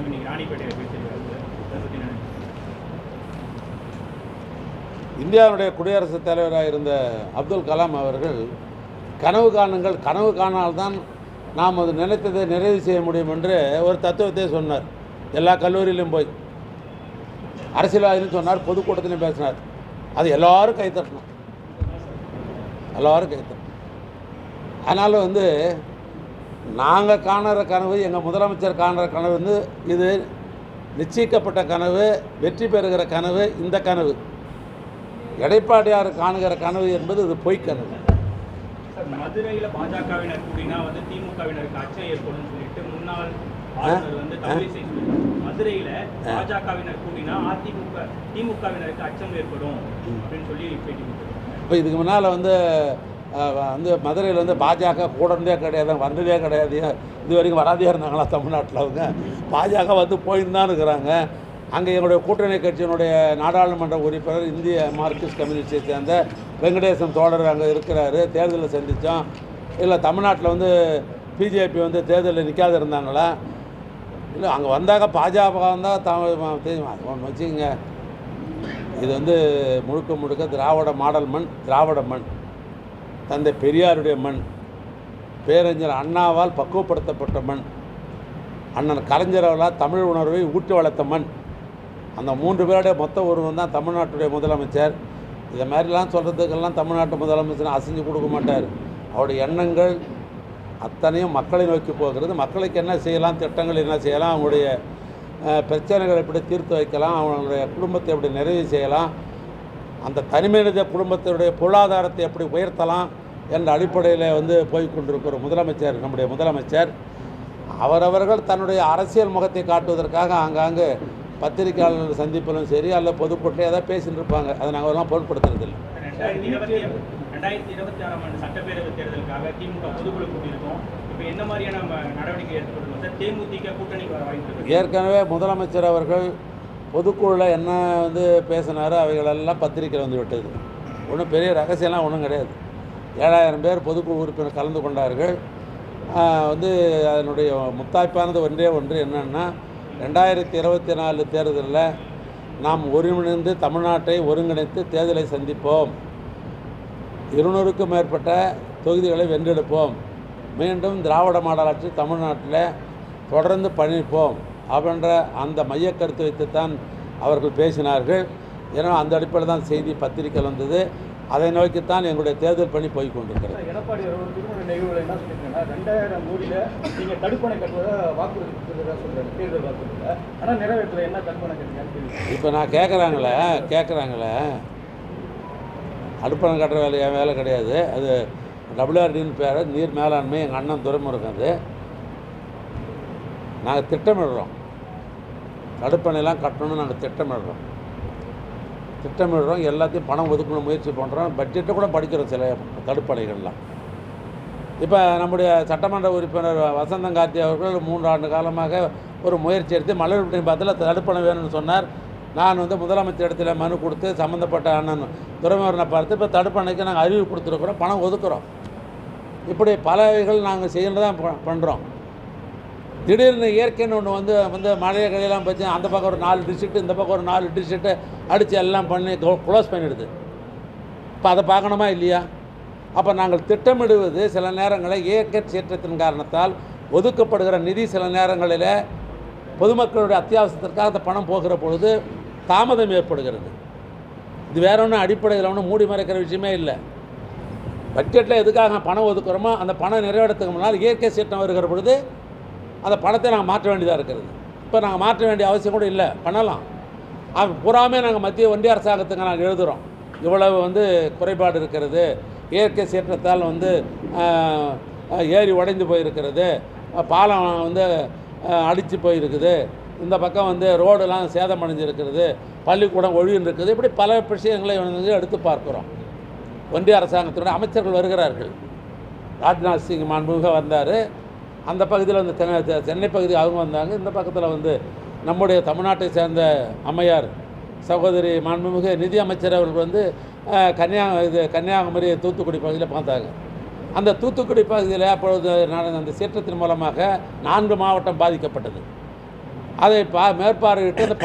பழனிசாமி இன்னைக்கு ராணிப்பேட்டையில் பேசியிருக்காரு. இந்தியாவுடைய குடியரசுத் தலைவராக இருந்த அப்துல் கலாம் அவர்கள் கனவு காணுங்கள், கனவு காணால்தான் நாம் அது நினைத்ததை நிறைவு செய்ய முடியும் என்று ஒரு தத்துவத்தை சொன்னார். எல்லா கல்லூரியிலும் போய் அரசியல்வாதின்னு சொன்னார், பொதுக்கூட்டத்திலையும் பேசினார். அது எல்லாரும் கைத்தட்டணும், எல்லாரும் கைத்தட்டணும். அதனால் நாங்கள் காணுற கனவு, எங்கள் முதலமைச்சர் காணுற கனவு இது நிச்சயிக்கப்பட்ட கனவு, வெற்றி பெறுகிற கனவு. இந்த கனவு எடப்பாடியார் காணுகிற கனவு என்பது இது பொய்க்கனவு. மதுரையில் பாஜகவினர் கூடினா திமுகவினருக்கு அச்சம் ஏற்படும் சொல்லிட்டு முன்னாள் ஆளுநர் தமிழிசை மதுரையில் பாஜகவினர் கூடினா திமுகவினருக்கு அச்சம் ஏற்படும் அப்படின்னு சொல்லி பேட்டி கொடுத்தாங்க. இப்போ இதுக்கு முன்னால் மதுரையில் பாஜக கூடந்தே கிடையாது, வந்ததே கிடையாது, இது வரைக்கும் வராதே இருந்தாங்களா தமிழ்நாட்டில்? அவங்க பாஜக போயின்னு தான் இருக்கிறாங்க. அங்கே எங்களுடைய கூட்டணி கட்சியினுடைய நாடாளுமன்ற உறுப்பினர் இந்திய மார்க்சிஸ்ட் கம்யூனிஸ்டை சேர்ந்த வெங்கடேசன் தோழர் அங்கே இருக்கிறாரு. தேர்தலில் சந்தித்தோம். இல்லை தமிழ்நாட்டில் பிஜேபி தேர்தலில் நிற்காத இருந்தாங்களா? இல்லை அங்கே வந்தாக்க பாஜக வந்தால் ஒன்று வச்சுக்கோங்க, இது முழுக்க முழுக்க திராவிட மாடல் மண், திராவிட மண், தந்தை பெரியாருடைய மண், பேரறிஞர் அண்ணாவால் பக்குவப்படுத்தப்பட்ட மண், அண்ணன் கலைஞரால் தமிழ் உணர்வை ஊட்டி வளர்த்த மண். அந்த 3 பேருடைய மொத்த ஒருவன் தான் தமிழ்நாட்டுடைய முதலமைச்சர். இதை மாதிரிலாம் சொல்கிறதுக்கெல்லாம் தமிழ்நாட்டு முதலமைச்சர் அசைஞ்சு கொடுக்க மாட்டார். அவருடைய எண்ணங்கள் அத்தனையும் மக்களை நோக்கி போகிறது. மக்களுக்கு என்ன செய்யலாம், திட்டங்கள் என்ன செய்யலாம், அவங்களுடைய பிரச்சனைகளை எப்படி தீர்த்து வைக்கலாம், அவங்களுடைய குடும்பத்தை எப்படி நிறைவு செய்யலாம், அந்த தனிமனித குடும்பத்தினுடைய பொருளாதாரத்தை எப்படி உயர்த்தலாம் என்ற அடிப்படையில் போய் கொண்டிருக்கிற முதலமைச்சர், நம்முடைய முதலமைச்சர். அவரவர்கள் தன்னுடைய அரசியல் முகத்தை காட்டுவதற்காக ஆங்காங்கு பத்திரிகையாளர்கள் சந்திப்பிலும் சரி அல்ல பொதுக்கூட்டில் ஏதாவது பேசிட்டு இருப்பாங்க. அதை நாங்கள் எல்லாம் பொருட்படுத்துறதில்லை. 2026 ஆண்டு சட்டப்பேரவை தேர்தலுக்காக திமுக பொதுக்குழு கூட்டியிருக்கோம். இப்போ என்ன மாதிரியான நடவடிக்கை எடுத்துக்கொள்ளும் சார்? தேமுதிக கூட்டணிக்கு வர வாய்ப்பு? ஏற்கனவே முதலமைச்சர் அவர்கள் பொதுக்குழுவில் என்ன பேசினாரோ அவைகளெல்லாம் பத்திரிக்கையில் விட்டது. ஒன்றும் பெரிய ரகசியம்லாம் ஒன்றும் கிடையாது. 7000 பேர் பொதுக்குழு உறுப்பினர் கலந்து கொண்டார்கள். அதனுடைய முத்தாய்ப்பானது ஒன்று என்னென்னா, 2024 தேர்தலில் நாம் ஒருங்கிணைந்து தமிழ்நாட்டை ஒருங்கிணைத்து தேர்தலை சந்திப்போம், 200க்கும் மேற்பட்ட தொகுதிகளை வென்றெடுப்போம், மீண்டும் திராவிட மாடல் ஆட்சி தமிழ்நாட்டில் தொடர்ந்து பயணிப்போம் அப்படின்ற அந்த மைய கருத்து வைத்துத்தான் அவர்கள் பேசினார்கள். ஏன்னா அந்த அடிப்படையில் தான் செய்தி பத்திரிகை வந்தது. அதை நோக்கித்தான் எங்களுடைய தேர்தல் பணி போய் கொண்டிருக்கிறது. எடப்பாடி அவர்கள் திருமண நிகழ்வுகள் என்ன சொல்லியிருக்காங்கன்னா 2000 கோடியில் நீங்கள் தடுப்பணை கட்டுவதை வாக்குறுதி கொடுத்ததாக சொல்கிறாங்க, தேர்தல் வாக்குறுதியில். ஆனால் நிறைவேற்றல, என்ன தடுப்பணை கட்டுறீங்க? இப்போ நான் கேட்குறாங்களே அடுப்பணை கட்டுற வேலை என் வேலை கிடையாது. அது WRDன்னு பேர், நீர் மேலாண்மை, எங்கள் அண்ணன் துறைமுருகன். அது நாங்கள் திட்டமிடுறோம், தடுப்பணையெல்லாம் கட்டணும்னு நாங்கள் திட்டமிடுறோம், எல்லாத்தையும் பணம் ஒதுக்கணும் முயற்சி பண்ணுறோம். பட்ஜெட்டை கூட படிக்கிறோம் சில தடுப்பணைகள்லாம். இப்போ நம்முடைய சட்டமன்ற உறுப்பினர் வசந்தன் கார்த்தி அவர்கள் 3 ஆண்டு காலமாக ஒரு முயற்சி எடுத்து மலர்விட்டின் பாத்தில் தடுப்பணை வேணும்னு சொன்னார். நான் முதலமைச்சர் இடத்துல மனு கொடுத்து சம்மந்தப்பட்ட அண்ணன் துறைமுருகனை பார்த்து இப்போ தடுப்பணைக்கு நாங்கள் அறிவு கொடுத்துருக்குறோம், பணம் ஒதுக்குறோம். இப்படி பல வகைகள் நாங்கள் செய்யணும் பண்ணுறோம். திடீர்னு இயற்கைன்னு ஒன்று மழையை கடையெல்லாம் போச்சு, அந்த பக்கம் ஒரு 4 டிஸ்ட்ரிக்ட்டு, இந்த பக்கம் ஒரு 4 டிஸ்ட்ரிக்ட்டு அடித்து எல்லாம் பண்ணி க்ளோஸ் பண்ணிடுது. இப்போ அதை பார்க்கணுமா இல்லையா? அப்போ நாங்கள் திட்டமிடுவது சில நேரங்களில் இயற்கை சீற்றத்தின் காரணத்தால் ஒதுக்கப்படுகிற நிதி சில நேரங்களில் பொதுமக்களுடைய அத்தியாவசியத்திற்காக அந்த பணம் போகிற பொழுது தாமதம் ஏற்படுகிறது. இது வேற ஒன்றும் அடிப்படையில் ஒன்றும் மூடி மறைக்கிற விஷயமே இல்லை. பட்ஜெட்டில் எதுக்காக பணம் ஒதுக்குறோமோ அந்த பணம் நிறைவேறத்துக்கு முன்னால் இயற்கை சீற்றம் வருகிற பொழுது அந்த பணத்தை நாங்கள் மாற்ற வேண்டியதாக இருக்கிறது. இப்போ நாங்கள் மாற்ற வேண்டிய அவசியம் கூட இல்லை, பண்ணலாம். அது பூராமே நாங்கள் மத்திய ஒன்றிய அரசாங்கத்துக்கு நாங்கள் எழுதுகிறோம், இவ்வளவு குறைபாடு இருக்கிறது, இயற்கை சீற்றத்தால் ஏரி உடைந்து போயிருக்கிறது, பாலம் அடித்து போயிருக்குது, இந்த பக்கம் ரோடெல்லாம் சேதமடைஞ்சிருக்கிறது, பள்ளிக்கூடம் ஒழின்னு இருக்குது. இப்படி பல விஷயங்களை எடுத்து பார்க்குறோம். ஒன்றிய அரசாங்கத்தினுடைய அமைச்சர்கள் வருகிறார்கள். ராஜ்நாத் சிங் மாண்புமிகு வந்தார். அந்த பகுதியில் சென்னை பகுதி அவங்க வந்தாங்க. இந்த பக்கத்தில் நம்முடைய தமிழ்நாட்டை சேர்ந்த அம்மையார் சகோதரி மாண்புமிகு நிதி அமைச்சர் அவர்கள் கன்னியாகுமரி தூத்துக்குடி பகுதியில் பார்த்தாங்க. அந்த தூத்துக்குடி பகுதியில் அப்பொழுது அந்த சீற்றத்தின் மூலமாக 4 மாவட்டம் பாதிக்கப்பட்டது. அதை மேற்பார்வையிட்டு அந்த